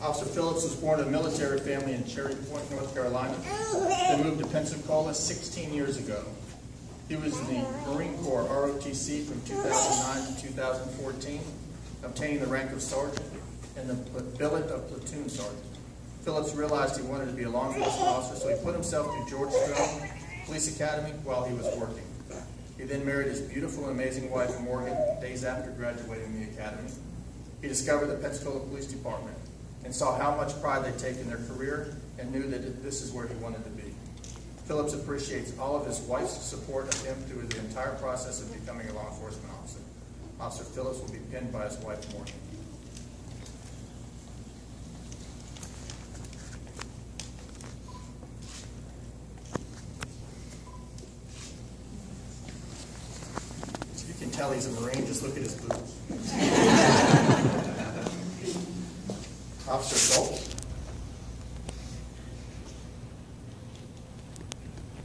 Officer Phillips was born in a military family in Cherry Point, North Carolina. They moved to Pensacola 16 years ago. He was in the Marine Corps ROTC from 2009 to 2014, obtaining the rank of sergeant and the billet of platoon sergeant. Phillips realized he wanted to be a law enforcement officer, so he put himself through Georgetown Police Academy while he was working. He then married his beautiful and amazing wife, Morgan, days after graduating the academy. He discovered the Pensacola Police Department and saw how much pride they take in their career and knew that this is where he wanted to be. Phillips appreciates all of his wife's support of him through the entire process of becoming a law enforcement officer. Officer Phillips will be pinned by his wife, Morgan. So you can tell he's a Marine, just look at his boots. Officer Gulch.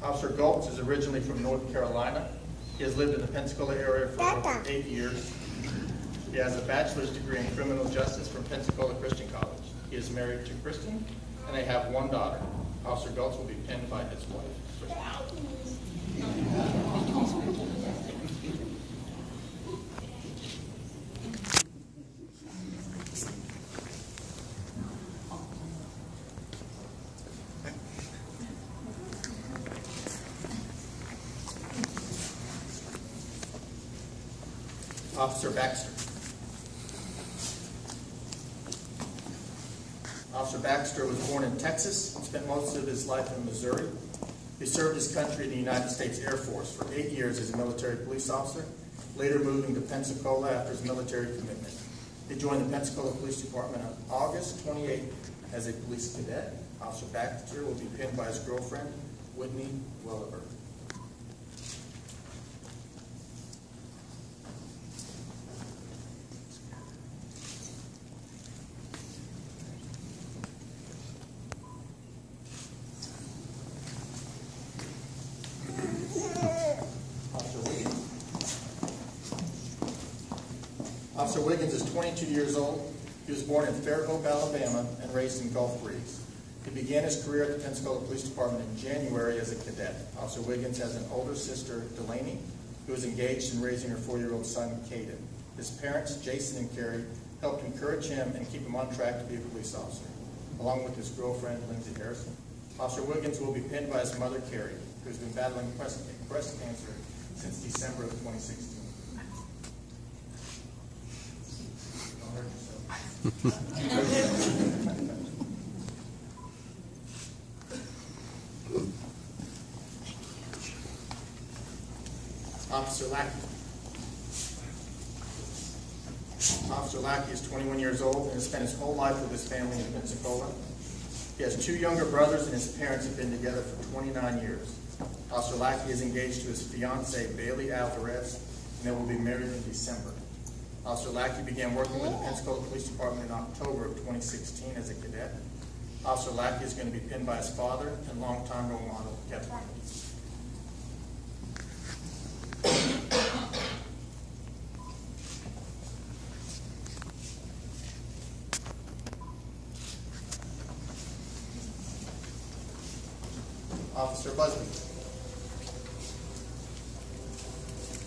Officer Gulch is originally from North Carolina. He has lived in the Pensacola area for over 8 years. He has a bachelor's degree in criminal justice from Pensacola Christian College. He is married to Kristen, and they have one daughter. Officer Gulch will be pinned by his wife. Officer Baxter. Officer Baxter was born in Texas and spent most of his life in Missouri. He served his country in the United States Air Force for 8 years as a military police officer, later moving to Pensacola after his military commitment. He joined the Pensacola Police Department on August 28th as a police cadet. Officer Baxter will be pinned by his girlfriend, Whitney Welliver. Officer Wiggins is 22 years old. He was born in Fairhope, Alabama, and raised in Gulf Breeze. He began his career at the Pensacola Police Department in January as a cadet. Officer Wiggins has an older sister, Delaney, who is engaged in raising her 4-year-old son, Caden. His parents, Jason and Carrie, helped encourage him and keep him on track to be a police officer, along with his girlfriend, Lindsay Harrison. Officer Wiggins will be pinned by his mother, Carrie, who has been battling breast cancer since December of 2016. Officer Lackey. Officer Lackey is 21 years old and has spent his whole life with his family in Pensacola. He has 2 younger brothers, and his parents have been together for 29 years. Officer Lackey is engaged to his fiancee, Bailey Alvarez, and they will be married in December. Officer Lackey began working with the Pensacola Police Department in October of 2016 as a cadet. Officer Lackey is going to be pinned by his father and longtime role model, Kevin. Officer Busby.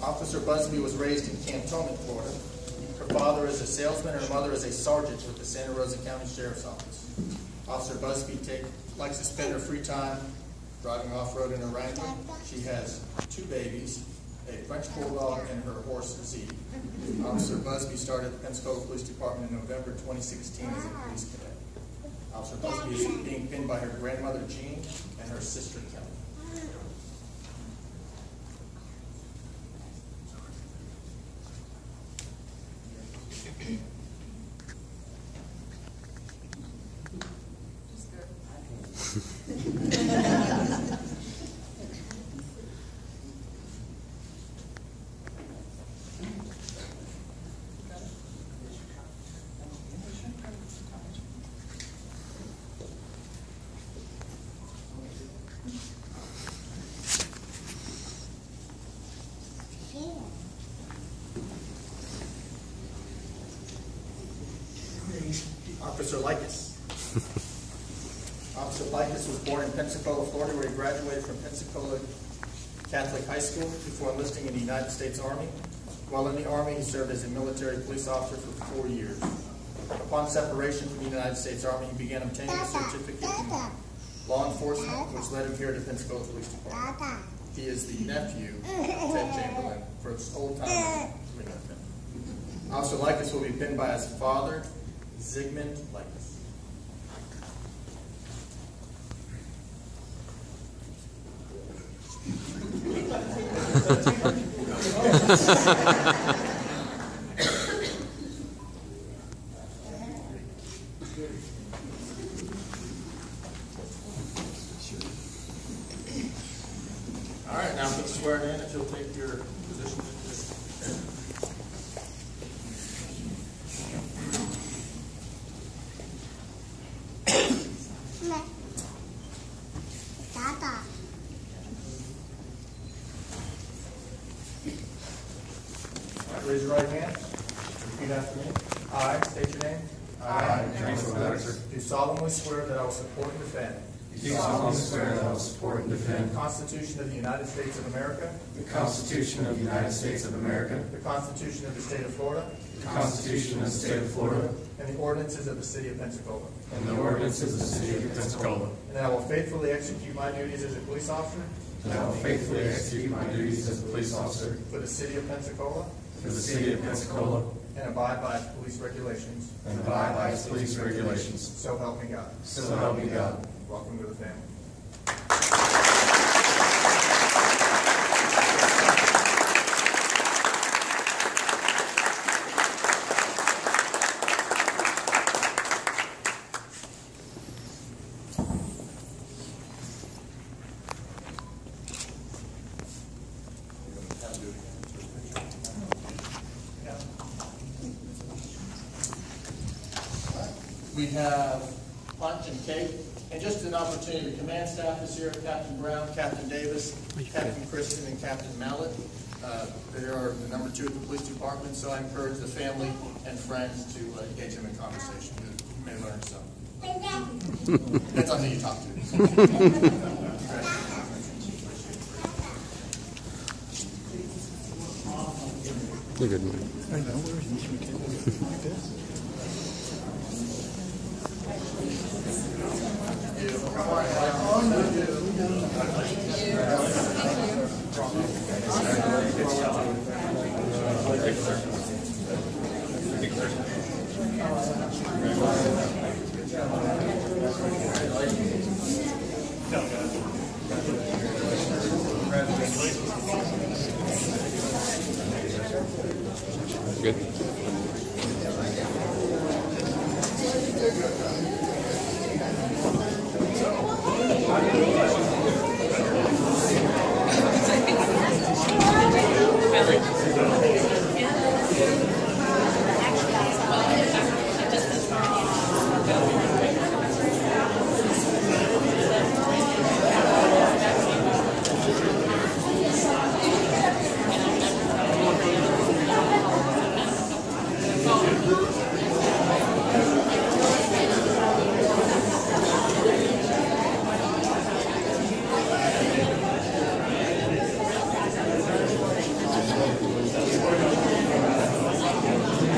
Officer Busby was raised in Cantonment, Florida. Her father is a salesman and her mother is a sergeant with the Santa Rosa County Sheriff's Office. Officer Busby likes to spend her free time driving off-road in a Wrangler. She has 2 babies, a French Bulldog, and her horse, Z. Officer Busby started the Pensacola Police Department in November 2016 as a police cadet. Officer Busby is being pinned by her grandmother, Jean, and her sister, Kelly. Officer Likas. Officer Pikus was born in Pensacola, Florida, where he graduated from Pensacola Catholic High School before enlisting in the United States Army. While in the Army, he served as a military police officer for 4 years. Upon separation from the United States Army, he began obtaining a certificate in law enforcement, which led him here to Pensacola Police Department. He is the nephew of Ted Chamberlain, for its old time. Officer Likas will be pinned by his father, Zygmunt Likas. All right, now for the swearing in, if you'll take your position. Raise your right hand. Repeat after me. I state your name. I, James Alexander, Do solemnly swear that I will support and defend do solemnly swear that I will support and defend the Constitution of the United States of America, the Constitution of the United States of America, the Constitution of the State of Florida, the Constitution of the State of Florida, and the ordinances of the City of Pensacola. and the ordinances of the City of Pensacola. And that I will faithfully execute my duties as a police officer And I will faithfully execute my duties as a police officer for the City of Pensacola for the City of Pensacola and abide by police regulations. and abide by its police regulations. So help me God. So help me God. Welcome to the family. We have lunch and cake, and just an opportunity. The command staff is here: Captain Brown, Captain Davis, Captain Kristen, and Captain Mallet. They are the number 2 at the police department, so I encourage the family and friends to engage them in conversation. You may learn some. Depends on who you talk to. You're good, man. I know, where is we can like this. Good.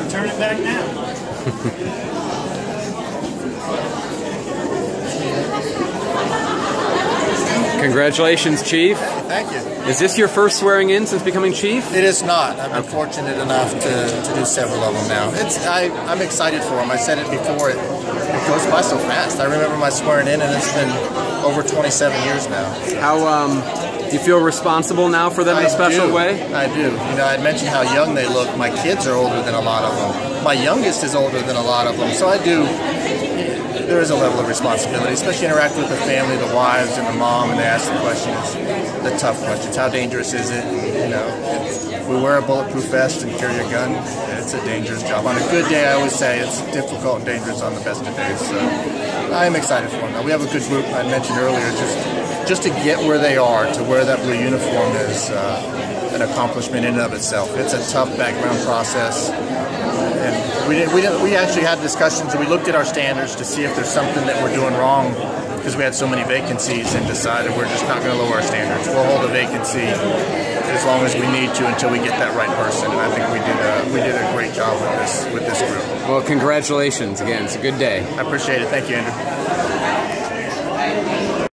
Turn it back now. Congratulations, Chief. Thank you. Is this your first swearing in since becoming Chief? It is not. I've been fortunate enough to do several of them now. I'm excited for them. I said it before. It goes by so fast. I remember my swearing in, and it's been over 27 years now. How do you feel responsible now for them in a special way? I do. You know, I mentioned how young they look. My kids are older than a lot of them. My youngest is older than a lot of them. So I do. There is a level of responsibility, especially interacting with the family, the wives, and the mom, and they ask the questions, the tough questions. How dangerous is it? You know, if we wear a bulletproof vest and carry a gun, it's a dangerous job. On a good day, I always say it's difficult and dangerous on the best of days. So I am excited for them. We have a good group. I mentioned earlier, just to get where they are, to wear that blue uniform is an accomplishment in and of itself. It's a tough background process. And we actually had discussions, and we looked at our standards to see if there's something that we're doing wrong, because we had so many vacancies, and decided we're just not going to lower our standards. We'll hold a vacancy as long as we need to until we get that right person. And I think we did a great job with this group. Well, congratulations again. It's a good day. I appreciate it. Thank you, Andrew.